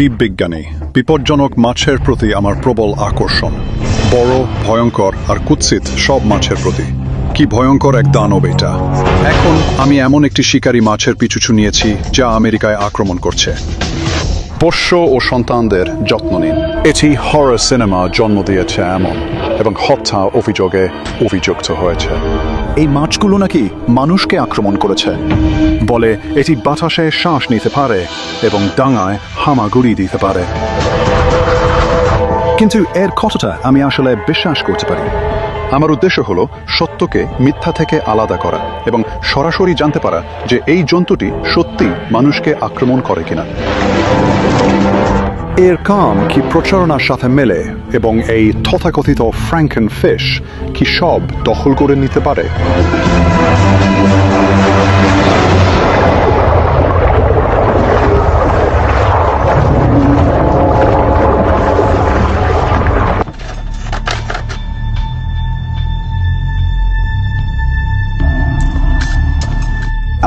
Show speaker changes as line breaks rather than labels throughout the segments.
জীববিজ্ঞানী বিপজ্জনক মাছের প্রতি আমার প্রবল আকর্ষণ। বড়, ভয়ঙ্কর আর কুৎসিত সব মাছের প্রতি। কি ভয়ঙ্কর এক দানব এটা! এখন আমি এমন একটি শিকারী মাছের পিছু নিয়েছি যা আমেরিকায় আক্রমণ করছে। পোষ্য ও সন্তানদের যত্ন নিন। এটি হরর সিনেমা জন্ম দিয়েছে এমন, এবং হত্যা অভিযোগে অভিযুক্ত হয়েছে।
এই মাছগুলো নাকি মানুষকে আক্রমণ করেছে।
বলে এটি বাতাসে শ্বাস নিতে পারে এবং ডাঙায় হামাগুড়ি দিতে পারে।
কিন্তু এর কতটা আমি আসলে বিশ্বাস করতে পারি?
আমার উদ্দেশ্য হলো সত্যকে মিথ্যা থেকে আলাদা করা এবং সরাসরি জানতে পারা যে এই জন্তুটি সত্যি মানুষকে আক্রমণ করে কিনা।
এর কাম কি প্রচারণার সাথে মেলে
এবং এই তথাকথিত ফ্র্যাঙ্কেন ফিশ কি সব দখল করে নিতে পারে?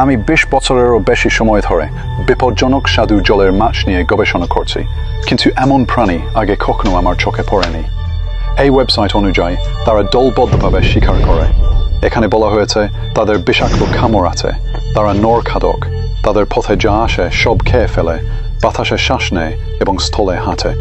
আমি 20 বছরেরও বেশি সময় ধরে বিপজ্জনক স্বাদু জলের মাছ নিয়ে গবেষণা করছি, কিন্তু এমন প্রাণী আগে কখনো আমার চোখে পড়েনি। এই ওয়েবসাইট অনুযায়ী তারা দলবদ্ধভাবে শিকার করে। এখানে বলা হয়েছে তাদের বিষাক্ত কামড় আছে, তারা নরখাদক, তাদের পথে যা আসে সব খেয়ে ফেলে, বাতাসে শ্বাস নেয় এবং স্থলে হাঁটে।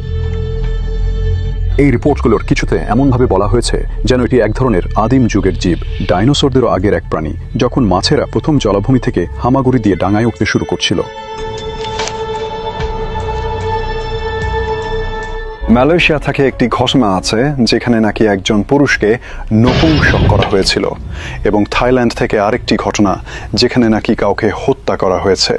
এই রিপোর্টগুলোর কিছুতে এমনভাবে বলা হয়েছে যেন এটি এক ধরনের আদিম যুগের জীব, ডাইনোসরদেরও আগের এক প্রাণী, যখন মাছেরা প্রথম জলাভূমি থেকে হামাগুড়ি দিয়ে ডাঙায় উঠতে শুরু করছিল।
মালয়েশিয়া থেকে একটি ঘটনা আছে যেখানে নাকি একজন পুরুষকে নপুংসক করা হয়েছিল, এবং থাইল্যান্ড থেকে আরেকটি ঘটনা যেখানে নাকি কাউকে হত্যা করা হয়েছে।